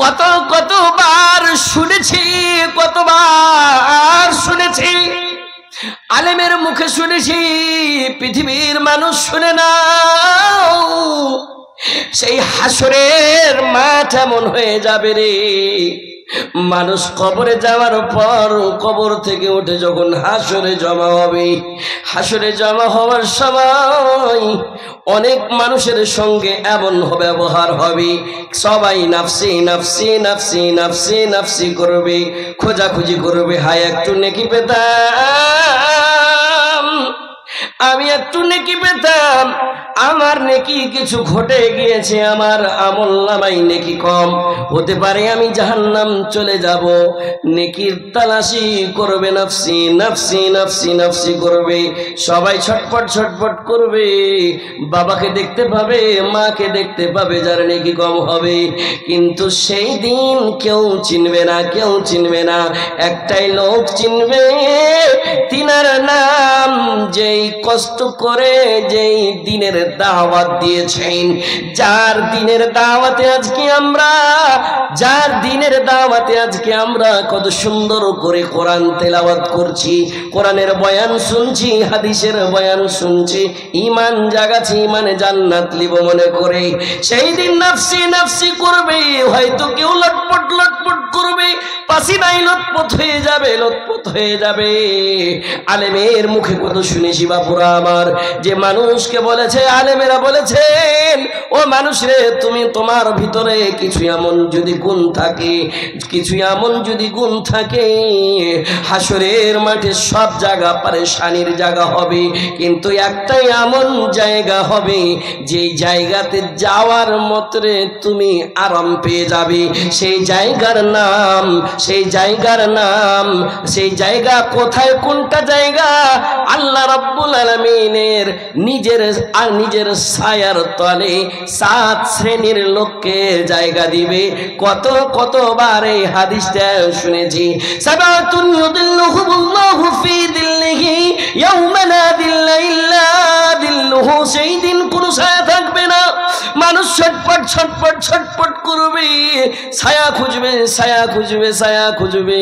কত কতবার শুনেছি, কতবার শুনেছি, আলেমের মুখে শুনেছি, পৃথিবীর মানুষ শুনে না। সেই হাসরের মাঠ এমন হয়ে যাবে রে, মানুষ কবরে যাওয়ার পর কবর থেকে উঠে যখন হাসরে জমা হবে, হাসরে জমা হওয়ার সময় অনেক মানুষের সঙ্গে এমন ব্যবহার হবে, সবাই নাফসি নাফসি নাফসি নাফসি নাফসি করবে, খোঁজাখুঁজি করবে, হায় একটু নেকি পেতাম, আমি একটু নেকি পেতাম, আমার নেকি কিছু ঘটে গিয়েছে, আমার আমল নামাই নেকি কম, হতে পারে আমি জাহান্নাম চলে যাব। নেকির তালাশি করবে, নাফসি নাফসি নাফসি নাফসি করবে, সবাই ছটপট ছটপট করবে, বাবাকে দেখতে পাবে, মাকে দেখতে পাবে যার নেকি কম হবে। কিন্তু সেই দিন কেউ চিনবে না, কেউ চিনবে না, একটাই লোক চিনবে, তিনার নাম যেই কষ্ট করে যেই দিনের দাওয়াত দিয়েছেন, যার দিনের দাওয়াতে আজকে আমরা, যার দিনের দাওয়াতে আজকে আমরা কত সুন্দর করে কোরআন তেলাওয়াত করছি, কোরআনের বয়ান শুনছি, হাদিসের বয়ান শুনছি, ঈমান জাগাছি, ঈমানে জান্নাত লিব মনে করে, সেই দিন নাফসি নাফসি করবে, হয়তো কেউ লটপট লটপট করবে, পাসিনাই লটপট হয়ে যাবে, লটপট হয়ে যাবে। আলেমের মুখে কত শুনেছি বাপুরা আমার, যে মানুষকে বলেছে, আলেমেরা বলেছেন, ও মানুষ রে, তুমি তোমার ভিতরে কিছু এমন যদি গুণ থাকে, কিছু এমন যদি গুণ থাকে, হাসরের মাঠে সব জায়গা পারেশানির জায়গা হবে, কিন্তু একটাই এমন জায়গা হবে যেই জায়গাতে যাওয়ার মাত্রে তুমি আরাম পেয়ে যাবে। সেই জায়গার নাম, সেই জায়গার নাম, সেই জায়গা কোথায়, কোনটা জায়গা? আল্লাহ রাব্বুল আলামিনের নিজের ছায়ার তলে 7 শ্রেণীর লোককে জায়গা দিবে। কতবার এই হাদিসটা শুনেছি, সাবাতুন ইউদিল্লুহুমুল্লাহু ফি দিল্লিহি ইয়াওমা লা দিল্লা ইল্লা দিল্লুহু, সেই দিন কোনো ছায়া থাকবে না, মানুষ ছটপট ছটপট ছটপট করবে, ছায়া খুঁজবে, ছায়া খুঁজবে, ছায়া খুঁজবে।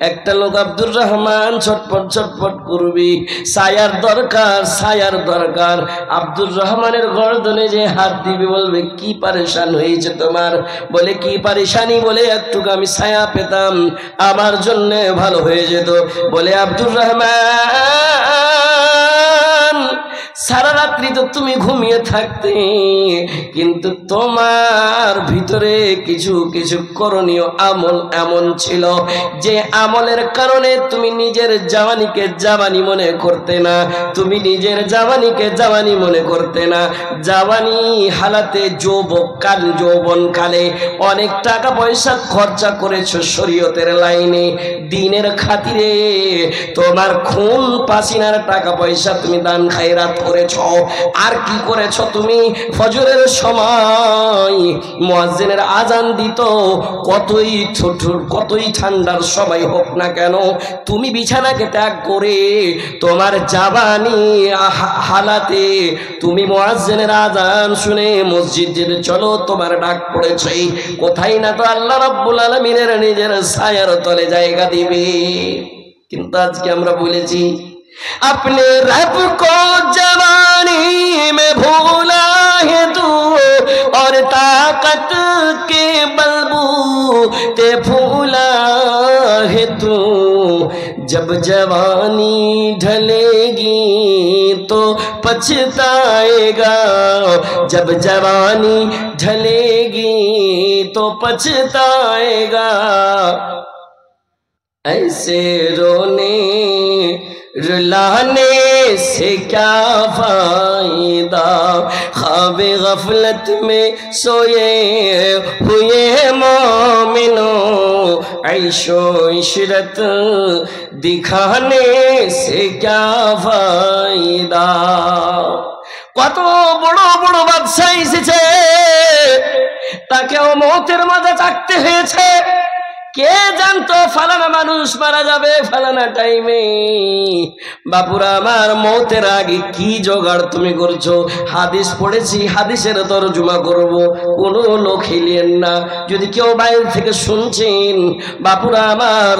একটা লোক আব্দুর রহমান ছটপট ছটপট করবে, ছায়ার দরকার, ছায়ার দরকার। আব্দুর রহমানের গর্দনে যে হাত দিবে, বলবে কি পারেশান হয়েছে তোমার? বলে কি পারেশানি? বলে একটু আমি ছায়া পেতাম আমার জন্য ভালো হয়ে যেত। বলে আব্দুর রহমান, সারা রাত্রি তো তুমি ঘুমিয়ে থাকতে, কিন্তু তোমার ভিতরে কিছু কিছু করণীয় আমল এমন ছিল যে আমলের কারণে তুমি নিজের জওয়ানিকে জওয়ানি মনে করতে না, তুমি নিজের জওয়ানিকে জওয়ানি মনে করতে না। জওয়ানি হালাতে যৌবন কালে অনেক টাকা পয়সা খরচা করেছো শরীয়তের লাইনে, দিনের খাতিরে, তোমার খুন পাসিনার টাকা পয়সা তুমি দান খায়রাত করেছো। আর কি করেছো তুমি? ফজরের সময় মুয়াজ্জিনের আজান দিত, কতই ঠান্ডার সময় হোক না কেন, তুমি বিছানাকে ত্যাগ করে তোমার জাবানি হালাতে তুমি মুয়াজ্জিনের আজান শুনে মসজিদে চলো, তোমার ডাক পড়েছে, কোথায় না তো আল্লাহ রাব্বুল আলামিনের নিজের ছায়ার তলে জায়গা দিবে। কিন্তু আজকে আমরা বলেছি, अपने रब को जवानी में भूला है तू, और ताकत के बलबूते फूला है तू, जब जवानी ढलेगी तो पछताएगा, जब जवानी ढलेगी तो पछताएगा, ऐसे रोने रुलाने से क्या फायदा, ख्वाबे गफलत में सोए हुए मोमिनों, ऐशो इशरत दिखाने से क्या फायदा। কত বড় বড় বাদশা এসেছে, তাকেও মৌতের মজা চাকতে হয়েছে, কে জানতো ফালানা মানুষ মারা যাবে ফালানা টাইমে। বাপুরা আমার, মৌতের আগে কি জোগাড় তুমি করছো? হাদিস পড়েছি, হাদিসের তরজমা করব, কোনো লোক হিলিয়েন না। যদি কেউ বাইরে থেকে শুনছেন, বাপুরা আমার,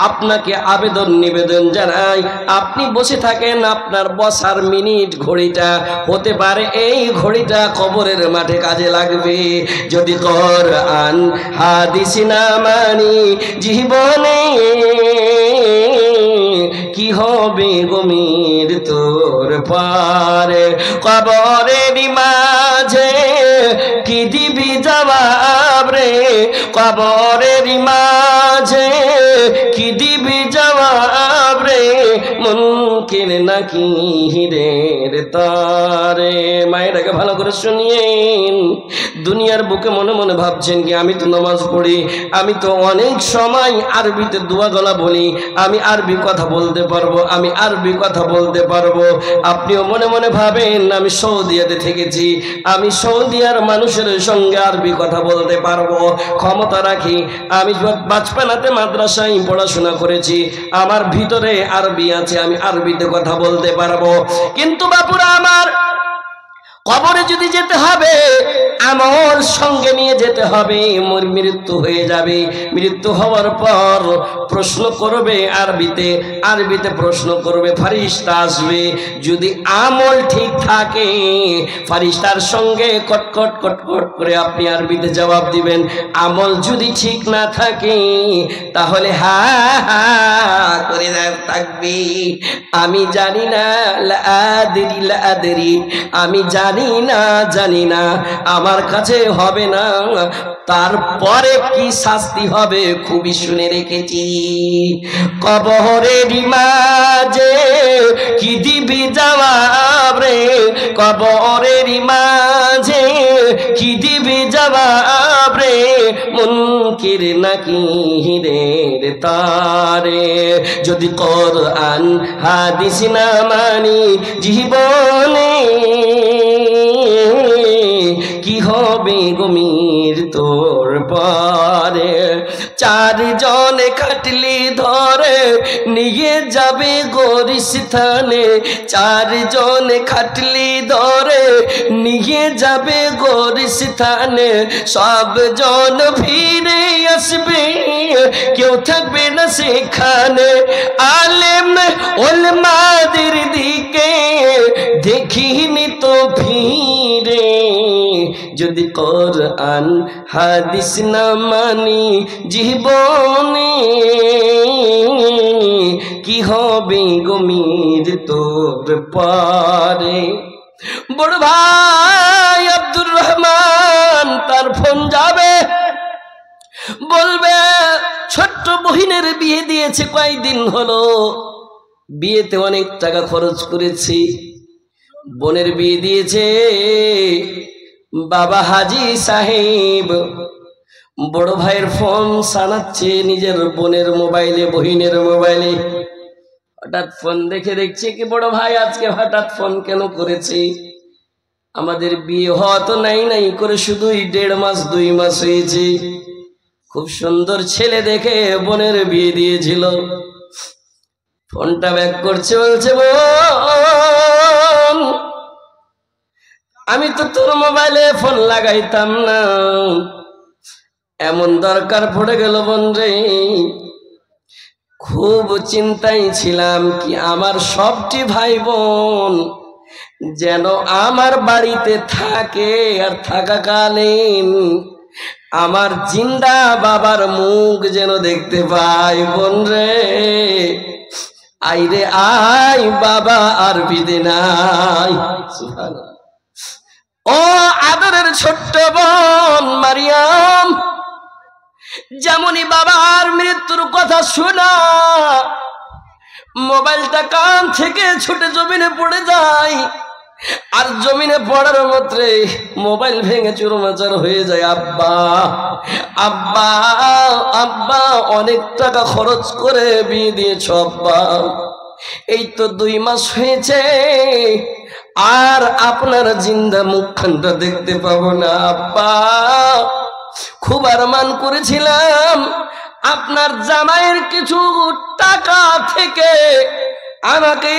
আপনাকে আবেদন নিবেদন জানাই, আপনি বসে থাকেন, আপনার বসার মিনিট ঘড়িটা হতে পারে এই ঘড়িটা কবরের মাঠে কাজে লাগবে। যদি কোরআন হাদিস না মানি জীবনে, কি হবে গমির তোর পারে? কবরের মাঝে কি দিবি জবাব রে? কবরের মাঝে কি দিবি জবাব রে? মুনকির নাকিরের তারে। মায়েরাকে ভালো করে শুনিয়েন। দুনিয়ার বুকে মনে মনে ভাবছেন কি আমি তো নামাজ পড়ি, আমি তো অনেক সময় আরবিতে দোয়া গলা বলি, আমি আরবি কথা বলতে পারবো, আমি আরবি কথা বলতে পারবো। আপনিও মনে মনে ভাবেন আমি সৌদিয়াতে থেকেছি, আমি সৌদিয়ার মানুষের সঙ্গে আরবি কথা বলতে পারবো, ক্ষমতা রাখি। আমি বাচপানাতে মাদ্রাসায় পড়াশোনা করেছি, আমার ভিতরে আরবি আছে, আমি আরবিতে কথা বলতে পারবো। কিন্তু বাপুরা আমার, কবরে যদি যেতে হবে আমল সঙ্গে নিয়ে যেতে হবে। মোর মৃত্যু হয়ে যাবে, মৃত্যু হওয়ার পর প্রশ্ন করবে আরবিতে, আরবিতে প্রশ্ন করবে, ফারিস্তা আসবে। যদি আমল ঠিক থাকে ফারিস্তার সঙ্গে কটকট কটকট করে আপনি আরবিতে জবাব দিবেন। আমল যদি ঠিক না থাকে তাহলে হা হা করে থাকবে। আমি জানি না, লা আদরি লা আদরি, আমি জানি না, জানি না, আমার কাছে হবে না। তারপরে কি শাস্তি হবে খুবই শুনে রেখেছি। কবরের মাঝে কি দিবি জবাব রে? কবরের মাঝে কি দিবি জবাব রে? মুনকির নাকিরের তারে। যদি কোরআন হাদিস না মানি জীবনে, কি হবে গমির তোর পারে? চারজনে খাটলি ধরে নিয়ে যাবে গোরস্থানে, চারজনে খাটলি ধরে নিয়ে যাবে গোরস্থানে। সবজন ফিরে আসবে, কেউ থাকবে না সেখানে। আলেম ওলমাদের দিকে দেখিনি তো ফিরে। যদি কোরআন হাদিস না মানি জীবনে, কি হবে গমির তোর পারে? বড় ভাই আব্দুর রহমান, তার ফোন যাবে, বলবে ছোট্ট বহিনের বিয়ে দিয়েছে, কয়েকদিন হলো, বিয়েতে অনেক টাকা খরচ করেছি, বোনের বিয়ে দিয়েছে বাবা হাজি সাহেব। বড় ভাইয়ের ফোন সানাচ্ছে নিজের বোনের মোবাইলে, বহিনের মোবাইলে। হঠাৎ ফোন দেখছে কি বড় ভাই আজকে হঠাৎ ফোন কেন করেছে? আমাদের বিয়ে হওয়া তো নাই করে শুধুই 1.5 মাস 2 মাস হয়েছে। খুব সুন্দর ছেলে দেখে বোনের বিয়ে দিয়েছিল। ফোনটা ব্যাক করছে, বলছে বোন, আমি তো তোর মোবাইলে ফোন লাগাইতাম না, এমন দরকার পড়ে গেল বোন রে। খুব চিন্তায় ছিলাম কি আমার সবটি ভাই বোন যেন আমার বাড়িতে থাকে, আর থাকাকালীন আমার জিন্দা বাবার মুখ যেন দেখতে পাই। বোন রে আইরে আই, বাবা আর বিদে নাই। ও আদরের ছোট্ট বোন মারিয়াম, যেমনই বাবার মৃত্যুর কথা শোনা মোবাইলটা কান থেকে ছুটে জমিনে পড়ে যায়, আর জমিনে পড়ার মাত্রে মোবাইল ভেঙে চুরমাচার হয়ে যায়। আব্বা আব্বা আব্বা, অনেক টাকা খরচ করে বিয়ে দিয়েছ আব্বা, এই তো 2 মাস হয়েছে, আর আপনার জিন্দা মুখখানটা দেখতে পাবো না আব্বা। খুব আরমান করেছিলাম আপনার জামাইয়ের কিছু টাকা থেকে আমাকে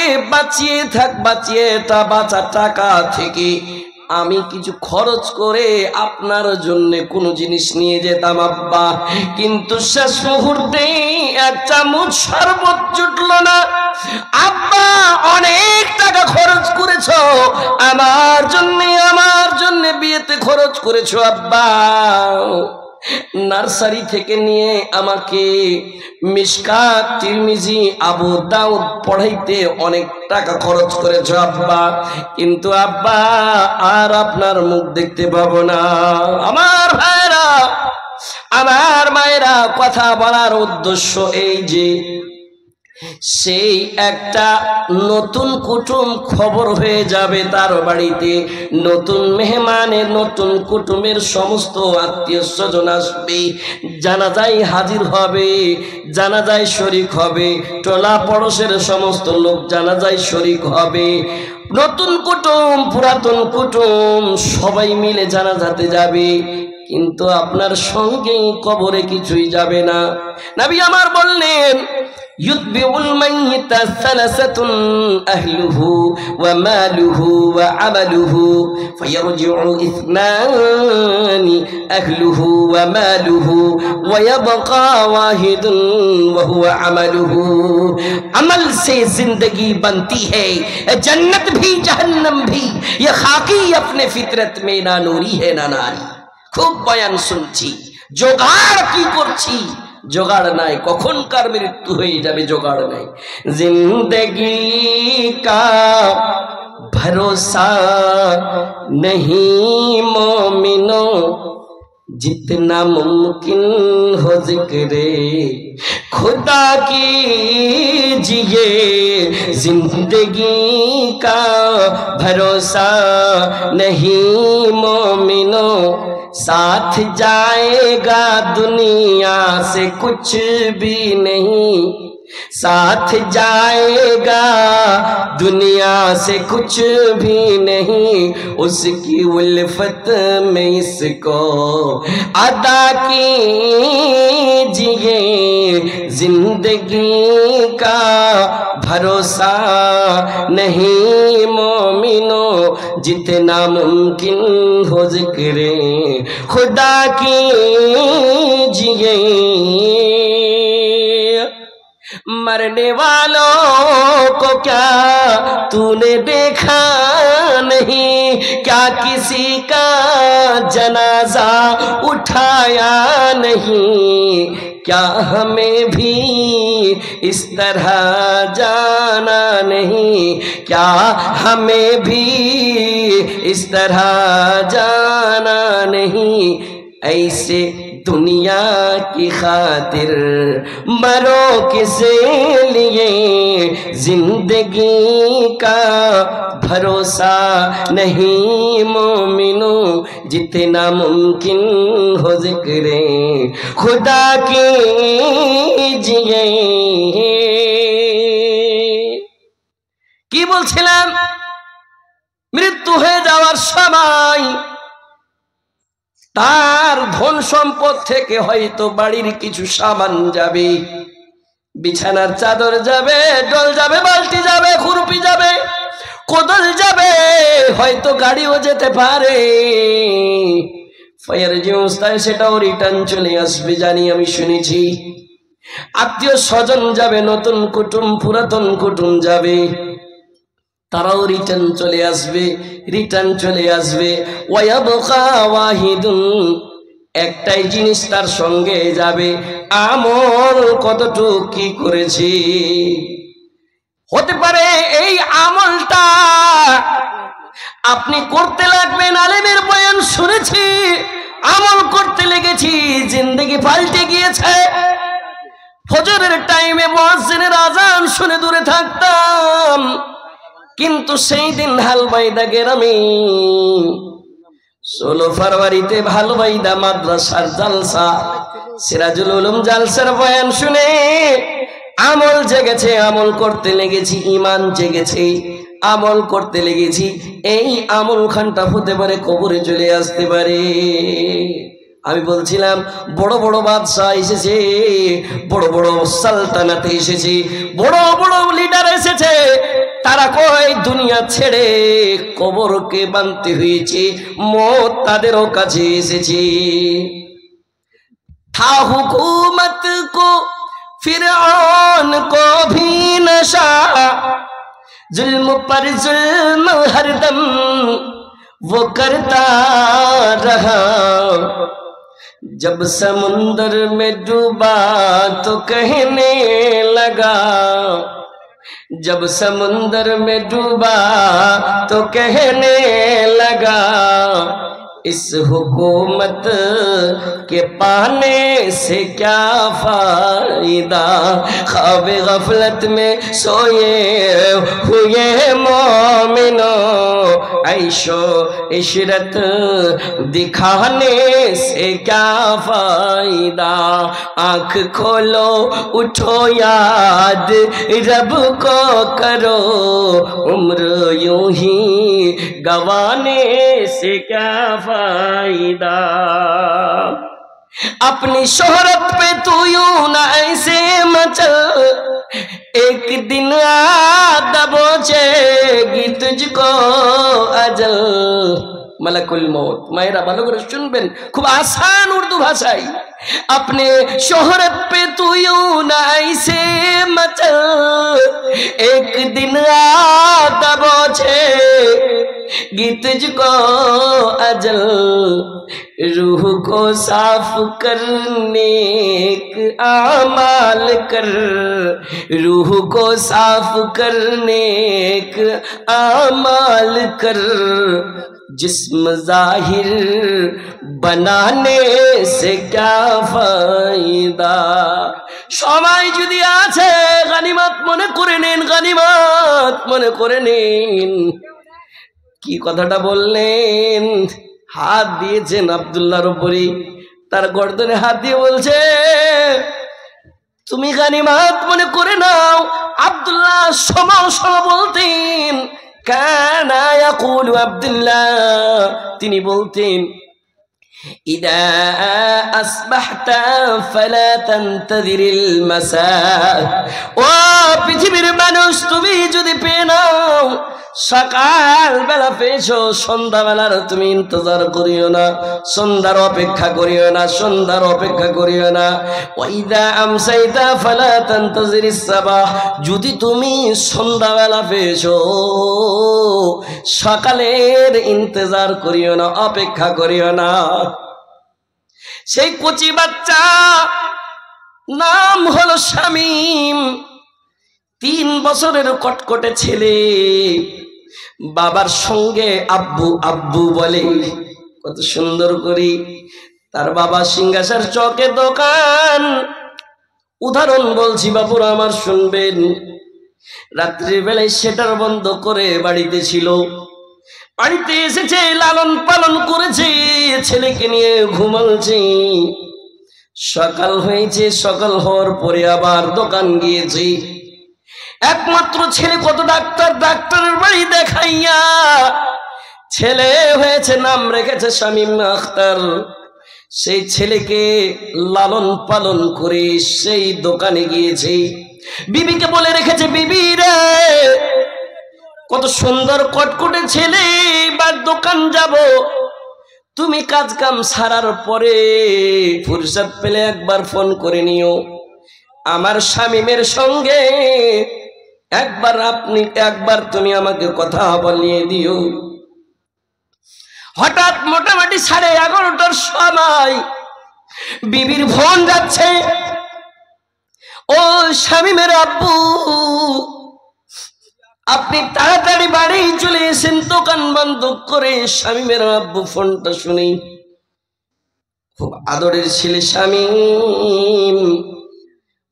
বাঁচা টাকা থেকে আমি কিছু খরচ করে আপনার জন্য কোনো জিনিস নিয়ে যেতাম আব্বা, কিন্তু শেষ মুহূর্তে এক চামচ শরবত জুটলো না। আব্বা অনেক টাকা খরচ করেছো আমার জন্য বিয়েতে খরচ করেছো আব্বা, নার্সারি থেকে নিয়ে আমাকে মিশকাত, তিরমিজি, আবু দাউদ পড়াইতে অনেক টাকা খরচ করেছো আব্বা, কিন্তু আব্বা আর আপনার মুখ দেখতে পাবো না। আমার ভাইরা, আমার মায়েরা, কথা বলার উদ্দেশ্য এই যে সেই একটা নতুন কুটুম খবর হয়ে যাবে তার বাড়িতে, নতুন মেহমানের, নতুন কুটুমের সমস্ত আত্মীয় স্বজন আসবে, জানাজায় হাজির হবে, জানাজায় শরিক হবে, টোলা পড়োশের সমস্ত লোক জানাজায় শরিক হবে, নতুন কুটুম পুরাতন কুটুম সবাই মিলে জানাজাতে যাবে, কিন্তু আপনার সঙ্গে কবরে কিছুই যাবে না। নবী আমার বললেন ইউতবিউল মাইয়িতা সালাসাতুন আহলুহু ওয়া মালুহু ওয়া আমালুহু ফায়ারজিউ ইসনানি আহলুহু ওয়া মালুহু ওয়া ইয়াবকা ওয়াহিদুন ওয়া হুয়া আমালুহু। अमल से जिंदगी बनती है, जन्नत भी जहन्नम भी, ये खाकी अपने फितरत में ना नूरी है ना नारी। खूब बयान শুনছি, জোগাড় কি করছি, জোগাড় নাই, কখনকার মৃত্যু হয়ে যাবে, জোগাড় নাই। জিন্দগি কা ভরসা नहीं मोमिनो, जितना मुमकिन हो जिक्रे खुदा कीजिए, जिंदगी का भरोसा नहीं मोमिनो, साथ जाएगा दुनिया से कुछ भी नहीं, साथ जाएगा दुनिया से कुछ भी नहीं, उसकी उल्फत में इसको अदा कीजिए, जिंदगी का भरोसा नहीं मोमिनो, जितना मुमकिन हो जिक्रे खुदा कीजिए। मरने वालों को क्या तूने देखा नहीं, क्या किसी का जनाजा उठाया नहीं, क्या हमें भी इस तरह जाना नहीं, क्या हमें भी इस तरह जाना नहीं, ऐसे दुनिया की खातिर मरो किस लिए, जिंदगी का भरोसा नहीं मोमिनो, जितना मुमकिन हो जिक्रे खुदा कीजिए। কি বলছিলাম, মৃত্যু হয়ে যাওয়ার সময় তার ধন সম্পদ থেকে হয়তো বাড়ির কিছু সামান যাবে, বিছানার চাদর যাবে, ডল যাবে, বালতি যাবে, খুরপি যাবে, কোদল যাবে, হয়তো গাড়িও যেতে পারে, ফায়ার যে অবস্থায় সেটাও রিটার্ন চলে আসবে, জানি আমি শুনেছি। আত্মীয় স্বজন যাবে, নতুন কুটুম পুরাতন কুটুম যাবে, তারাও রিটার্ন চলে আসবে, রিটার্ন চলে আসবে। ওয়ায়াবকা ওয়াহিদুন, একটাই জিনিস তার সঙ্গে যাবে, আমল কতটুকু কি করেছি। হতে পারে এই আমলটা আপনি করতে লাগবেন, আলেমের বয়ান শুনেছি, আমল করতে লেগেছি, জিন্দেগি পাল্টে গিয়েছে। ফজরের টাইমে মুয়াজ্জিনের আজান শুনে দূরে থাকতাম, কিন্তু সেই দিন হালবাইদা গ্রামে 16 ফেব্রুয়ারিতে হালবাইদা মাদ্রাসার জালসা, সিরাজুল উলুম জালসার বয়ান শুনে আমল জেগেছে, আমল করতে লেগেছি, ঈমান জেগেছে, আমল করতে লেগেছি। এই আমল খানটা হতে পারে কবরে চলে আসতে পারে। আমি বলছিলাম বড় বড় বাদশাহ এসেছে, বড় বড় সালতানাতে এসেছে, বড় বড় লিডার এসেছে, তারা কয় দুনিয়া ছেড়ে কবরকে বানতে হয়েছে, মত তাদেরও কাছে এসেছে। था हुकूमत को फिरौन को भी नशा, जुल्म पर जुल्म हरदम वो करता रहा। जब समुंदर में डूबा तो कहने लगा, जब समुंदर में डूबा तो कहने लगा, इस हुकूमत के पाने से क्या फायदा। ख्वाब गफलत में सोए हुए मोमिनो, ऐशो इशरत दिखाने से क्या फायदा। आँख खोलो उठो याद रब को करो, उम्र यूं ही गवाने से क्या फायदा। अपनी शोहरत पे तू यूं ना ऐसे मचल, एक दिन आ दबोचेगी तुझको अजल। मलकुल मौत। मायरा भालो करे सुनबेन, खूब आसान उर्दू भाषाई। अपने शोहरत पे तू यूं ना ऐसे मचल, एक दिन आ दबोचेगी तुझको अजल। रूह को साफ करने एक आमाल कर, रूह को साफ करने एक आमाल कर, जिस्म जाहिर बनाने से क्या फायदा। समय যদি আছে গনিমত মনে করে নিন, গনিমত মনে করে নিন। কি কথাটা বললেন? হাত দিয়েছেন আব্দুল্লাহর উপরে, তার গর্দনে হাত দিয়ে বলছে তুমি গনিমত মনে করে নাও। আব্দুল্লাহ সময় সময় বলতেন, কানা ইয়াকুলু আব্দুল্লাহ, তিনি বলতেন ইদা আসবাহতা ফালা তানতাযিরিল মাসা। ও পৃথিবীর মানুষ, তুমি যদি পেয়ে নাও সকাল বেলা পেয়েছো, সন্ধ্যাবেলার তুমি ইন্তজার করিও না, সন্ধ্যার অপেক্ষা করিও না, সন্ধ্যার অপেক্ষা করিও না। ওয়াইদা আমসাইতা ফালা তানতাযিরিস সাবাহ, যদি তুমি সন্ধ্যাবেলা পেয়েছো সকালের ইন্তজার করিও না, অপেক্ষা করিও না। সেই কচি বাচ্চা নাম হলো শামীম, 3 বছরের কটকটে ছেলে, বাবার সঙ্গে আব্বু আব্বু বলে, কত সুন্দর করে। তার বাবা সিংহাসার চকে দোকান। উদাহরণ বলছি বাবুরা আমার শুনবেন। রাত্রি বেলায় সেটার বন্ধ করে বাড়িতে ছিল, বাড়িতে এসেছে, লালন পালন করেছে, ছেলেকে নিয়ে ঘুমালছে। সকাল হয়েছে, সকাল হওয়ার পরে আবার দোকান গিয়েছে। একমাত্র ছেলে, কত ডাক্তার, ডাক্তারের বাড়ি দেখাইয়া ছেলে হয়েছে, নাম রেখেছে শামীম আখতার। সেই ছেলেকে লালন পালন করে সেই দোকানে গিয়েছে। বিবিকে বলে রেখেছে, বিবি রে কত সুন্দর কটকটে ছেলে, এবার দোকান যাব, তুমি কাজ কাম সারার পরে ফুরসত পেলে একবার ফোন করে নিও, আমার শামীমের সঙ্গে একবার তুমি আমাকে কথা বলিয়ে দিও। হঠাৎ মোটামুটি 11:30টার সময় বিবির ফোন যাচ্ছে, ও শামীমের আব্বু, আপনি তাড়াতাড়ি বাড়ি চলে এসেন, দোকান বন্ধ করে। শামীমের আব্বু ফোনটা শুনে, খুব আদরের ছেলে শামীম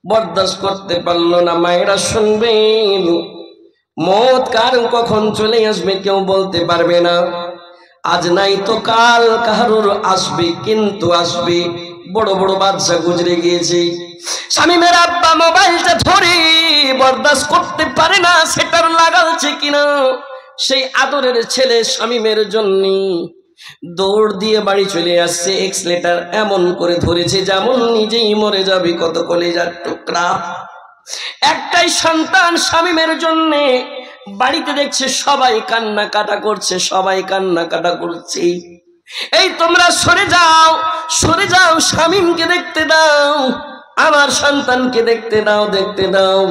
বরদাস্ত করতে পারলো না। মায়েরা শুনবেন, মত কার কখন চলে আসবে কেউ বলতে পারবে না। আজ নাই তো কাল কারোর আসবে, কিন্তু আসবে। বড় বড় বাদশা গুজরে গিয়েছে। শামীমের আব্বা মোবাইলটা ধরে বরদাস্ত করতে পারে না, সেটার লাগালছে কিনা সেই আদরের ছেলে শামীমের জন্য দৌড় দিয়ে বাড়ি চলে আসছে, এক্সিলেটর এমন করে ধরেছে যেমন নিজেই মরে যাবে, কত কলেজার টুকরা। একটাই সন্তান শামীমের জন্য বাড়িতে দেখছে সবাই কান্না কাটা করছে, সবাই কান্না কাটা করছে। এই তোমরা সরে যাও, সরে যাও, শামীমকে দেখতে দাও, আমার সন্তানকে দেখতে দাও, দেখতে দাও।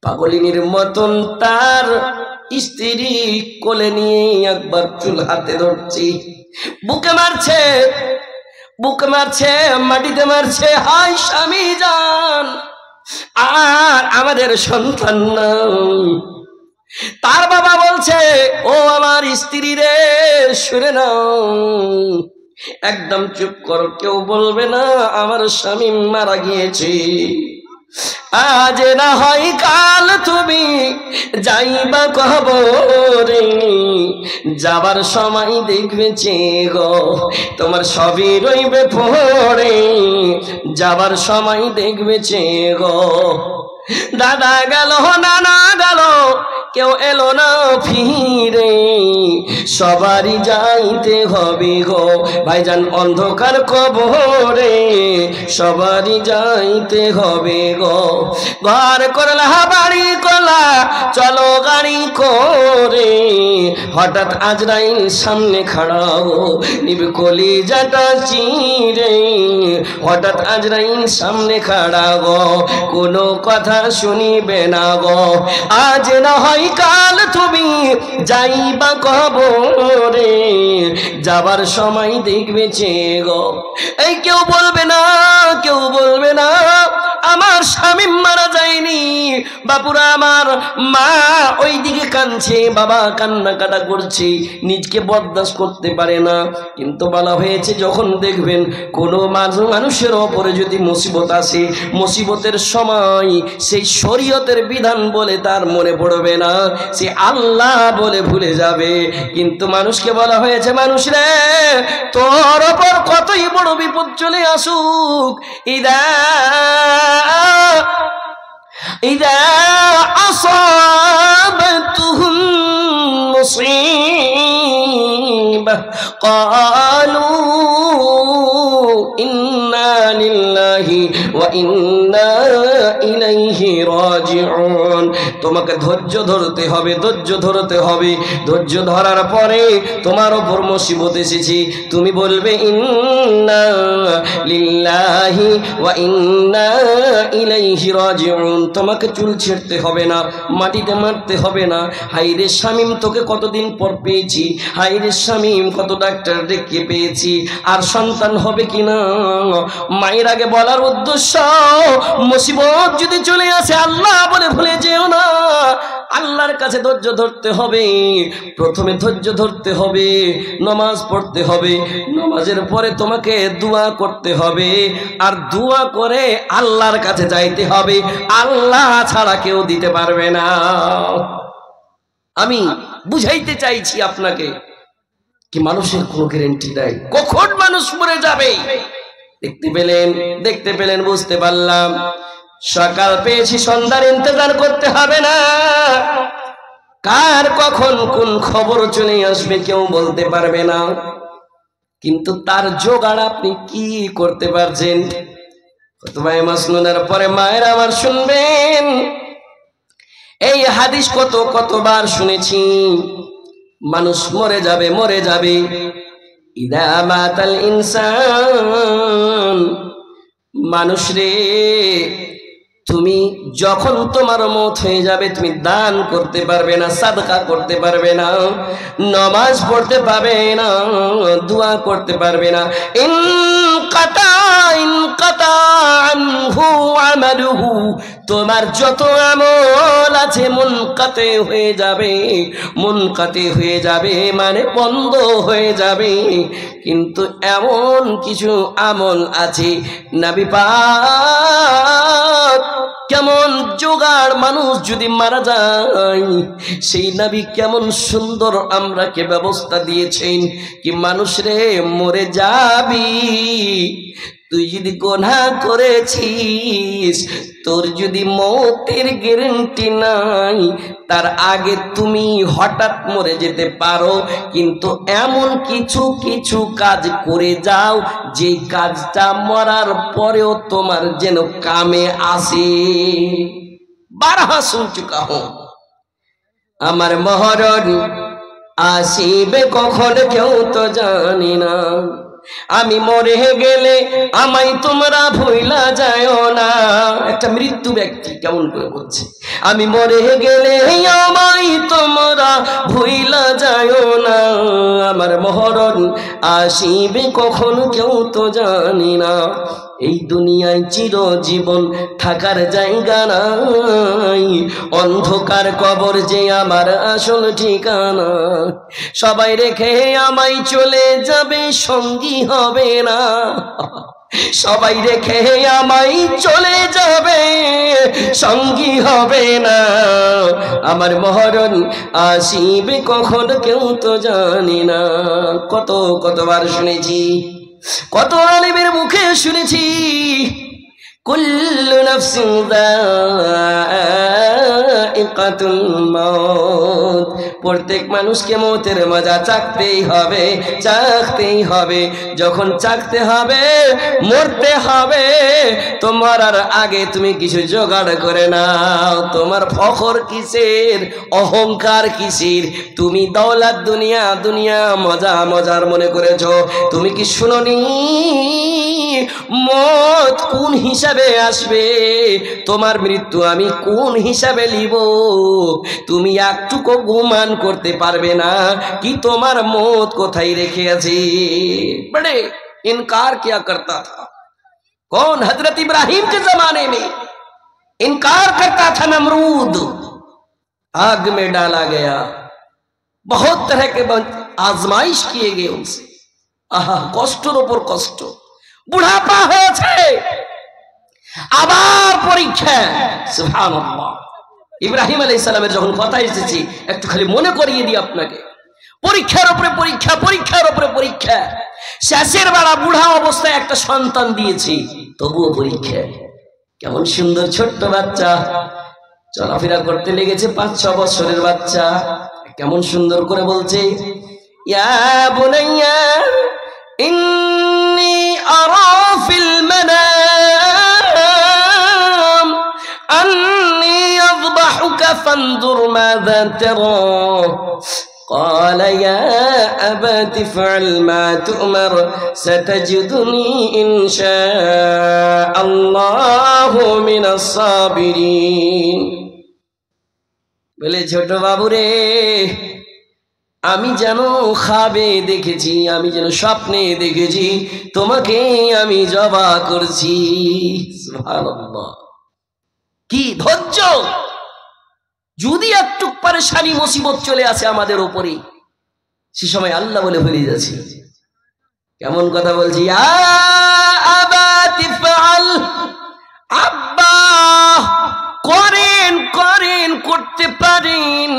পাগলিনীর মতন তার স্ত্রী কোলে নিয়ে একবার চুল হাতে ধরছি, বুকে মারছে, বুকে মারছে, মাটিতে মারছে, হাই স্বামী জান, আর আমাদের সন্তান নাই। তার বাবা বলছে, ও আমার স্ত্রী রে, শুনে নাও, একদম চুপ করো, কেউ বলবে না আমার স্বামী মারা গিয়েছে। আজ না হয় কাল তুমি যাইবা কবরে, যাবার সময় দেখবে গো তোমার সবই রইবে পড়ে, যাবার সময় দেখবে গো। দাদা গেল, নানা গেল, কেউ এলো না ফিরে, সবারই যাইতে হবে গো ভাইজান অন্ধকার কবরে, সবারই যাইতে হবে গো। ঘর করলা বাড়ি করলা চলো গাড়ি করে, হঠাৎ আজরাইল সামনে খাড়া গো নিবে কলিজাটা চিরে, হঠাৎ আজরাইল সামনে খাড়া গো কোনো কথা শুনিবে না গো। আজ না হয় কাল তুমি যাইবা কবরে, যাবার সময় দেখবে গো। এই কেউ বলবে না, কেউ বলবে না আমার স্বামী মারা যায়নি। বাপুরা আমার মা ওইদিকে কাঁদছে, বাবা কান্না কাটা করছে, নিজকে বরদাস্ত করতে পারে না। কিন্তু বলা হয়েছে যখন দেখবেন কোনো মানুষের ওপরে যদি মুসিবত আসে, মুসিবতের সময় সেই শরীয়তের বিধান বলে তার মনে পড়বে না, সে আল্লাহ বলে ভুলে যাবে। কিন্তু মানুষকে বলা হয়েছে, মানুষ রে তোর ওপর কতই বড় বিপদ চলে আসুক, ইদা আসাবাতুহুম মুসিবাহ ক্বালু ইন্না লিল্লাহি ওয়া ইন্না ইলাইহি রাজিউন। তোমাকে ধৈর্য ধরতে হবে, ধৈর্য ধরতে হবে। ধৈর্য ধরার পরে তোমার উপর মুসিবত এসেছে, তুমি বলবে ইন্না লিল্লাহি ওয়া ইন্না ইলাইহি রাজিউন। তোমাকে চুল ছেড়তে হবে না, মাটিতে মারতে হবে না। হাইরে শামীম তোকে কতদিন পর পেয়েছি, হাইরে শামীম কত ডাক্তার ডেকে পেয়েছি, আর সন্তান হবে কিনা। মায়ের আগে বলার উদ্দেশ্য, মুসিবত যদি চলে আসে আল্লাহ বলে ভুলে যেও না, আল্লাহর কাছে ধৈর্য ধরতে হবে। প্রথমে ধৈর্য ধরতে হবে, নামাজ পড়তে হবে, নামাজের পরে তোমাকে দোয়া করতে হবে, আর দোয়া করে আল্লাহর কাছে যাইতে হবে, আল্লাহ ছাড়া কেউ দিতে পারবে না। আমি বুঝাইতে চাইছি আপনাকে কি মানুষের কোনো গ্যারান্টি নাই, কখন মানুষ মরে যাবে। দেখতে পেলেন, বুঝতে পারলাম। সকাল পেয়েছি, সন্ধ্যার ইন্তজার করতে হবে না। কার কখন কোন খবর চলে আসবে কেউ বলতে পারবে না, কিন্তু তার জোগাড় আপনি কি করতে পারছেন। খুতবায়ে মাসনুনের পরে মায়ের আমার শুনবেন, এই হাদিস কতবার শুনেছি। মানুষ মরে যাবে, মরে যাবে। ইদা মাতাল ইনসান, মানুষ রে তুমি যখন তোমার মওত হয়ে যাবে, তুমি দান করতে পারবে না, সাদকা করতে পারবে না, নামাজ পড়তে পারবে না, দোয়া করতে পারবে না। ইনকাতা আনহু আমালুহু, তোমার যত আমল আছে মুনকাতে হয়ে যাবে, মুনকাতে হয়ে যাবে মানে বন্ধ হয়ে যাবে। কিন্তু এমন কিছু আমল আছে নবী পাক কেমন জোগাড়, মানুষ যদি মারা যায় সেই নবী কেমন সুন্দর আমরাকে ব্যবস্থা দিয়েছেন কি মানুষ রে মরে যাবি, তুই যদি গুনাহ করেছিস, তোর যদি মৌতের গ্যারান্টি নাই, তার আগে তুমি হঠাৎ মরে যেতে পারো, কিন্তু এমন কিছু কিছু কাজ করে যাও যে কাজটা মরার পরেও তোমার যেন কামে আসে। বারহা শুন চুকা হুঁ, আমার মহরণ আসিবে কখন কেউ তো জানি না। আমি মরে গেলে আমায় তোমরা ভুইলা যায়ও না। একটা মৃত্যু ব্যক্তি কেমন করে বলছে, আমি মরে গেলে আমায় তোমরা ভুইলা যায়ও না। আমার মহরণ আসিবে কখন কেউ তো জানি না। এই দুনিয়ায় চিরজীবন থাকার জায়গা নাই, অন্ধকার কবর যে আমার আসল ঠিকানা। সবাই রেখে আমায় চলে যাবে, সঙ্গী হবে না। সবাই রেখে আমায় চলে যাবে, সঙ্গী হবে না। আমার মহরণ আসিবে কখন কেউ তো জানি না। কতবার শুনেছি, কত আলিমের মুখে শুনেছি, কুল্লু নাফসিন যায়িকাতুল মাউত, প্রত্যেক মানুষকে মৌতের মজা চাখতেই হবে, চাখতেই হবে। যখন চাখতে হবে, মরতে হবে, তোমার আর আগে তুমি কিছু জোগাড় করে নাও। তোমার ফখর কিসের, অহংকার কিসের? তুমি দৌলত দুনিয়া দুনিয়া মজা মজার মনে করেছো। তুমি কি শুনোনি মত কোন হিসাবে আসবে? তোমার মৃত্যু আমি কোন হিসাবে লিব? তুমি একটুকু গুমান করতে পারবে না कि তোমার মত কোথায় রেখে আছি। बड़े इनकार किया करता था कौन? हजरत इब्राहिम के जमाने में इनकार करता था नमरूद, आग में डाला गया, बहुत तरह के आजमाइश किए गए उनसे। आहा, कष्टर ऊपर कष्ट, बुढ़ापा হয়েছে, আবার পরীক্ষা। সুবহানাল্লাহ। ইব্রাহিম আলাইহিস সালামের যখন কথা এসেছে, একটু খালি মনে করিয়ে দিই আপনাকে, পরীক্ষার উপরে পরীক্ষা, পরীক্ষার উপরে পরীক্ষা। শেষের বেলা বুড়া অবস্থায় একটা সন্তান দিয়েছি, তবুও পরীক্ষা। কেমন সুন্দর ছোট্ট বাচ্চা, চলাফেরা করতে লেগেছে 5-6 বছরের বাচ্চা, কেমন সুন্দর করে বলছে, ইয়া বুনাইয়া ইন্নী আরা ফিল মানাম আন্নী আযবাহুকা ফানজুর মাযা তারা। قال يا أبت افعل ما تؤمر ستجدني إن شاء الله من الصابرين। বলে ছোট বাবু রে, আমি যেন খাবে দেখেছি, আমি যেন স্বপ্নে দেখেছি তোমাকে আমি জবা করছি। সুবহানাল্লাহ, কি ধৈর্য! যদি একটু পরেশানি মুসিবত চলে আসে আমাদের উপরে, সে সময় আল্লাহ বলে ভুলে যাচ্ছি। কেমন কথা বলছি, আব্বা করেন করেন, করতে পারেন,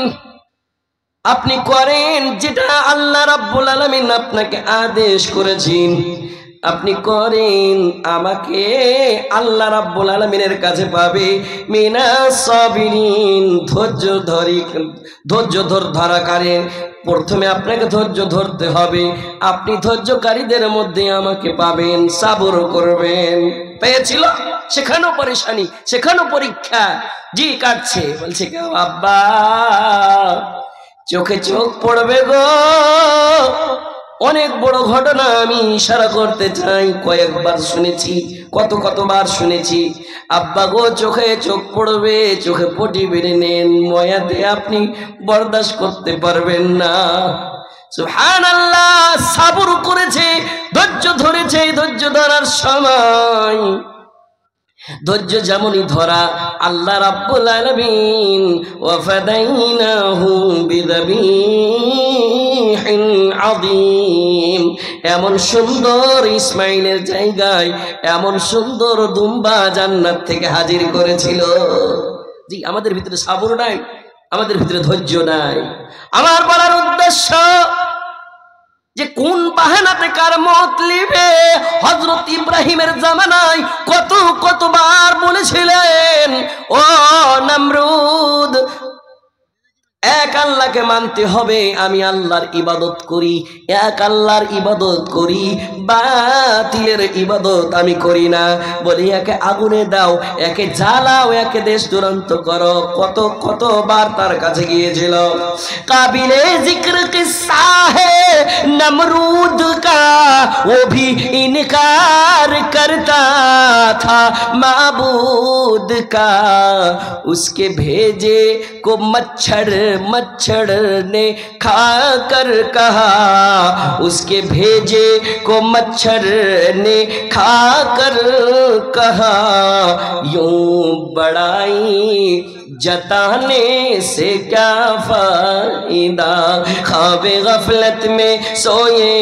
আপনি করেন যেটা আল্লাহ রাব্বুল আলামিন আপনাকে আদেশ করেছেন, আপনি করেন, আমাকে আল্লাহ রাব্বুল আলামিনের কাছে পাবে মিনাস সাবিরিন, ধৈর্য ধরাকারী। প্রথমে আপনাকে ধৈর্য ধরতে হবে, আপনি ধৈর্যকারীদের মধ্যে আমাকে পাবেন, সাবর করবেন। পেয়েছিল, সেখানেও পরেশানি, সেখানেও পরীক্ষা। জি কাটছে, বলছে কেউ আব্বা চোখে চোখ পড়বে গো, অনেক বড় ঘটনা আমি ইশারা করতে চাই। কয়েকবার শুনেছি, কতবার শুনেছি, আব্বা গো চোখে চোখ পড়বে, চোখে পটি বেড়ে নেন, ময়াতে আপনি বরদাস্ত করতে পারবেন না। সুবহানাল্লাহ, সাবর করেছে, ধৈর্য ধরেছে। ধৈর্য ধরার সময় ধৈর্য যেমনই ধরা, আল্লাহ রাব্বুল আলামিন ওয়া ফাদাইনাহু বিযাবিহিন আযীম, এমন সুন্দর ইসমাইলের জায়গায় এমন সুন্দর দুম্বা জান্নাত থেকে হাজির করেছিল। জি, আমাদের ভিতরে সাবর নাই, আমাদের ভিতরে ধৈর্য নাই। আমার বলার উদ্দেশ্য, যে কোন বাহানাতে কার মত লিবে। হযরত ইব্রাহিমের জামানায় কতবার বলেছিলেন, ও নমরুদ, এক আল্লাহকে মানতে হবে, আমি আল্লাহর ইবাদত করি, এক আল্লাহর ইবাদত করি, বাতিলের ইবাদত আমি করি না। বলি একে আগুনে দাও, একে জ্বালাও, একে দেশ দুরন্ত করো। কতবার তার কাছে গিয়েছিল। কাবিলে জিক্র কিस्सा है नमरूद का, वो भी इनकार करता था माबूद का, उसके भेजे को मच्छर ने खाकर कहा, उसके भेजे को मच्छर ने खाकर कहा, यूं बड़ाई जताने से क्या फायदा, ख्वाबे गफलत में सोए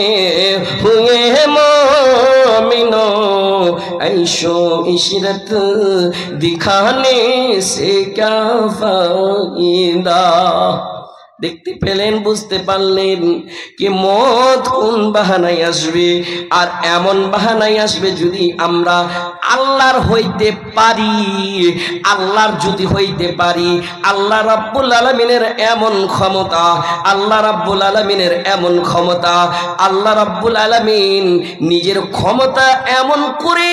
हुए हैं मोमिनों, ऐशो इशरत दिखाने से क्या फायदा। দেখতে পেলেন, বুঝতে পারলেন কি মত কোন বাহানায় আসবে। আর এমন বাহানায় আসবে যদি আমরা আল্লাহর হইতে পারি, আল্লাহর যদি হইতে পারি। আল্লাহ রাব্বুল আলামিনের এমন ক্ষমতা, আল্লাহ রাব্বুল আলামিনের এমন ক্ষমতা, আল্লাহ রাব্বুল আলামিন নিজের ক্ষমতা এমন করে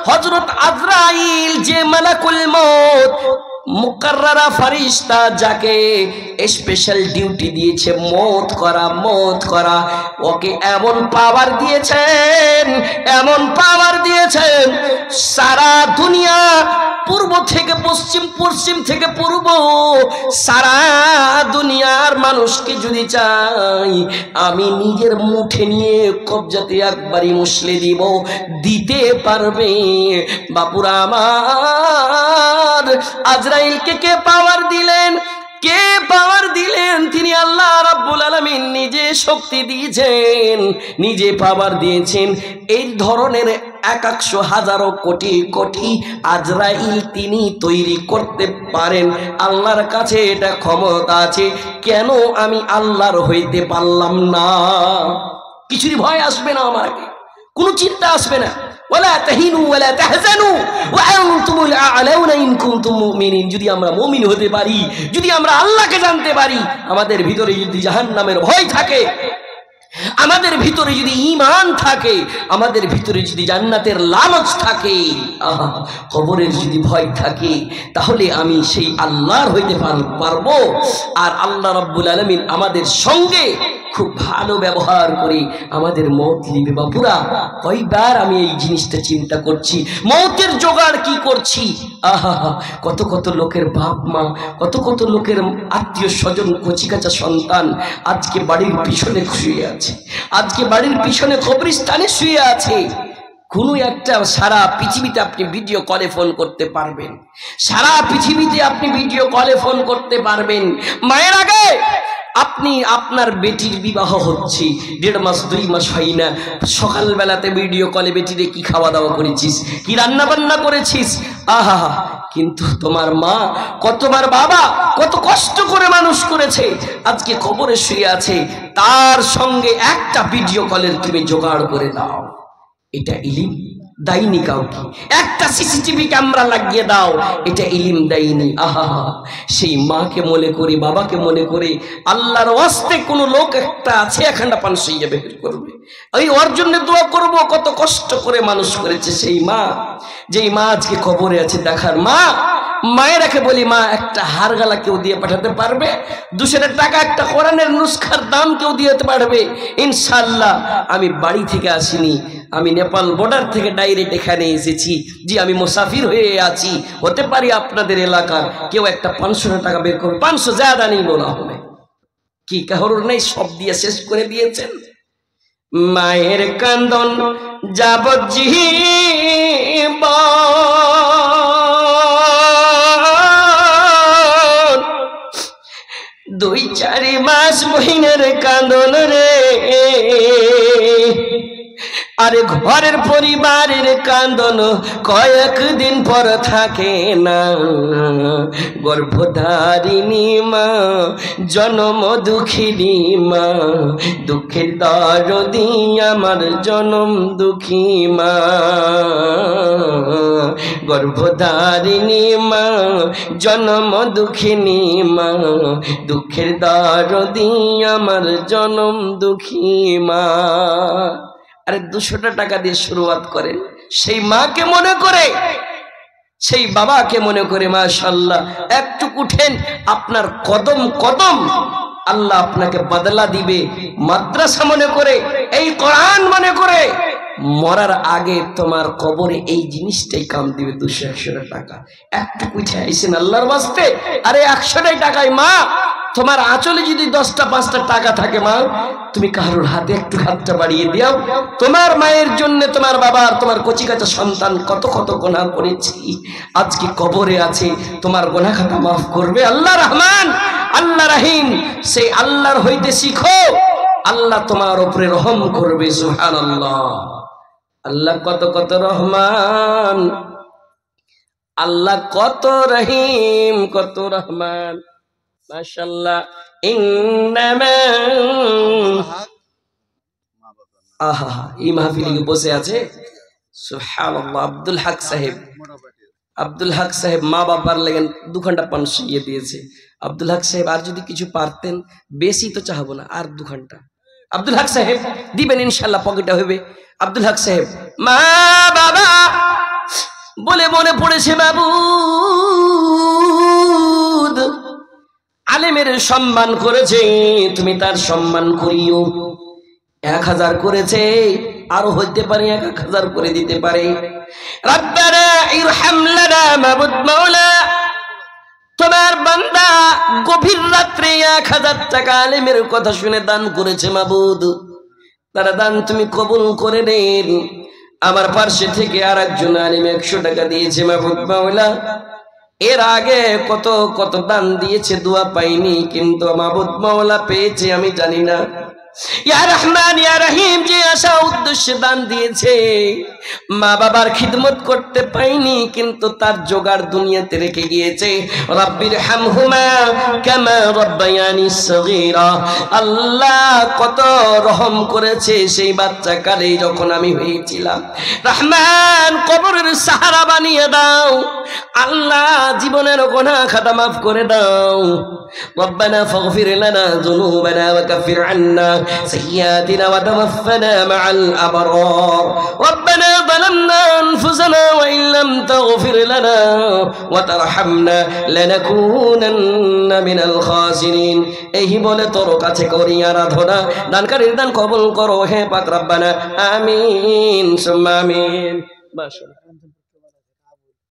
হযরত আজরাইল যে মালাকুল মউত মুকাররারা ফেরেশতা, যাকে স্পেশাল ডিউটি দিয়েছে মত করা, ওকে এমন পাওয়ার দিয়েছেন, এমন পাওয়ার দিয়েছেন, সারা দুনিয়া পূর্ব থেকে পশ্চিম, পশ্চিম থেকে পূর্ব, সারা দুনিয়ার মানুষকে যদি চাই আমি নিজের মুঠে নিয়ে কবজাতে একবারই মুছলে দিব, দিতে পারবে। বাপুরা আমার, আজরাইলকে কে পাওয়ার দিলেন? কে পাওয়ার দিলেন? তিনি আল্লাহ রাব্বুল আলামিন নিজে শক্তি দিয়েছেন, নিজে পাওয়ার দিয়েছেন। এই ধরনের 100 হাজারো কোটি কোটি আজরাইল তিনি তৈরি করতে পারেন। আল্লাহর কাছে এটা ক্ষমতা আছে। কেন আমি আল্লাহর হইতে পারলাম না? কিছুরই ভয় আসবে না, আমাকে কোনো চিন্তা আসবে না। ওয়ালা তাহিনু ওয়ালা তাহজানু ওয়া আনতুমুল আ'লাউনা ইন কুনতুম মুমিনিন। যদি আমরা মুমিন হতে পারি, যদি আমরা আল্লাহকে জানতে পারি, আমাদের ভিতরে যদি জাহান্নামের ভয় থাকে, আমাদের ভিতরে যদি ঈমান থাকে, আমাদের ভিতরে যদি জান্নাতের লালচ থাকে, কবরের যদি ভয় থাকে, তাহলে আমি সেই আল্লাহর হইতে পারবো। আর আল্লাহ রাব্বুল আলামিন আমাদের সঙ্গে খুব ভালো ব্যবহার করে আমাদের মত নিবে। বাপুরা, কয়বার আমি এই জিনিসটা চিন্তা করছি, মতের জোগাড় কি করছি। কত কত লোকের বাপ মা, কত কত লোকের আত্মীয় স্বজন, কচিকাচা সন্তান আজকে বাড়ির পিছনে শুয়ে আছে, আজকে বাড়ির পিছনে কবরস্থানে শুয়ে আছে। কোনো একটা সারা পৃথিবীতে আপনি ভিডিও কলে ফোন করতে পারবেন, সারা পৃথিবীতে আপনি ভিডিও কলে ফোন করতে পারবেন। মায়ের আগে আপনি আপনার বেটির বিবাহ হচ্ছে, 1.5 মাস 2 মাস হয় না, সকালবেলাতে ভিডিও কলে বেটিরে কি খাওয়া দাওয়া করেছিস, কি রান্না বান্না করেছিস, আহা। কিন্তু তোমার মা, কতবার বাবা কত কষ্ট করে মানুষ করেছে, আজকে কবরে শুয়ে আছে, তার সঙ্গে একটা ভিডিও কলের তুমি জোগাড় করে দাও। এটা ইলিম দাইনি কাউকে। একটা সিসিটিভি ক্যামেরা লাগিয়ে দাও, এটা ইলিম দেয়নি। আহা, সেই মাকে মনে করে, বাবাকে মনে করে, আল্লাহর ওয়াস্তে কোনো লোক একটা আছে, এখানটা পান সইয়ে বের করবে, ওই ওর জন্য দোয়া করব। কত কষ্ট করে মানুষ করেছে সেই মা, যেই মা আজকে কবরে আছে। দেখার মা, মায়েরাকে বলি, মা একটা হার গালা কেউ দিয়ে পাঠাতে পারবে? 200 টাকা একটা কোরআনের নুসখার দাম কেউ দিতে পারবে? ইনশাআল্লাহ। আমি বাড়ি থেকে আসিনি, আমি নেপাল বর্ডার থেকে ডাইরেক্ট এখানে এসেছি। জি, আমি মুসাফির হয়ে আছি। হতে পারি আপনাদের এলাকার কেউ একটা 500 টাকা বের করবে, 500 জ্যাদা নেই বলা হবে, কি কারোর নেই, সব দিয়ে শেষ করে দিয়েছেন। মায়ের কান্দন যাবজ্জীব, 2-4 মাস মহিনের কান্দন রে, আরে ঘরের পরিবারের কান্দন কয়েকদিন পর থাকে না, গর্ভধারিণী মা জনম দুঃখিনী মা, দুঃখের দরদি আমার জনম দুঃখী মা, গর্ভধারিণী মা জনম দুঃখিনী মা, দুঃখের দরদি আমার জনম দুঃখী মা। আরে 200 টাকা দিয়ে শুরুয়াত করেন, সেই মাকে মনে করে, সেই বাবাকে মনে করে, মাশাআল্লাহ একটু উঠেন, আপনার কদম কদম আল্লাহ আপনাকে বদলা দিবে। মাদ্রাসা মনে করে, এই কোরআন মনে করে, মরার আগে তোমার কবরে এই জিনিসটাই কাম দিবে। 200-100 টাকা একটু উঠে আইসেন আল্লাহর ওয়াস্তে। আরে 100 টাকায় মা, তোমার আঁচলে যদি 10টা-5টা টাকা থাকে মা, তুমি কারোর হাতে একটু হাতটা বাড়িয়ে দাও। তোমার মায়ের জন্য তোমার বাবার, তোমার কচিকাচা সন্তান কত কত গুনাহ করেছি, আজকে কবরে আছে, তোমার গুনাহ খাতা মাফ করবে আল্লাহ রহমান, আল্লাহ রহিম। সেই আল্লাহর হইতে শিখো, আল্লাহ তোমার উপরে রহম করবে। সুবহানাল্লাহ। আল্লাহ কত কত রহমান, আল্লাহ কত রহিম, কত রহমান, মাশাআল্লাহ। আহা, এই মাহফিলে বসে আছে সুবহানাল্লাহ আব্দুল হক সাহেব। আব্দুল হক সাহেব মা বাবার লেগেন 2 ঘন্টা পান শুইয়ে দিয়েছে। আব্দুল হক সাহেব আর যদি কিছু পারতেন, বেশি তো চাহবো না, আর 2 ঘন্টা আব্দুল হক সাহেব দিবেন ইনশাআল্লাহ, পকেটে হবে। আব্দুল হক সাহেব মা বাবা বলে মনে পড়েছে মাবুদ, আলেমের সম্মান করেছে, তুমি তার সম্মান করিও। 1000 করেছে, আরো হইতে পারে 1000 করে দিতে পারে। রব্বানা ইরহাম লানা মাবুদ মাওলা, তোমার বান্দা গভীর রাত্রে 1000 টাকা আলেমের কথা শুনে দান করেছে মাবুদ, তারা দান তুমি কবুল করে নেন। আমার পাশে থেকে আরেকজন আলেম 100 টাকা দিয়েছে মাবুদ মাওলা। এর আগে কত কত দান দিয়েছে, দোয়া পাইনি, কিন্তু মাবুদ মাওলা পেয়েছে আমি জানি না। ইয়া রহমান ইয়া রহিম, যে আশা উদ্দেশ্যে দান দিয়েছে, মা বাবার খিদমত করতে পাইনি, কিন্তু তার জোগাড় দুনিয়াতে রেখে গিয়েছে। রব্বির হামহুমা কামা রব্বায়ানি সগীরা, আল্লাহ কত রহম করেছে সেই বাচ্চা কালে যখন আমি হয়েছিলাম। রহমান কবরের সাহারা বানিয়ে দাও আল্লাহ, জীবনের গুনাহ খাতা মাফ করে দাও। রব্বানা ফাগফির লানা যুনুবানা ওয়া কাফির আন্না সাইয়্যাতিনা ওয়া তাওয়াফানা মাআল আবরার। রব্বানা যালামনা আনফুসানা ওয়া ইন লাম তাগফির লানা ওয়া তারহামনা লানাকুনান্না মিনাল খাসিরিন। এই বলে তোর কাছে করি আরাধনা, দানকারীর দান কবুল করো হে পাক রব্বানা, আমিন সুম্মা আমিন। মাশাআল্লাহ।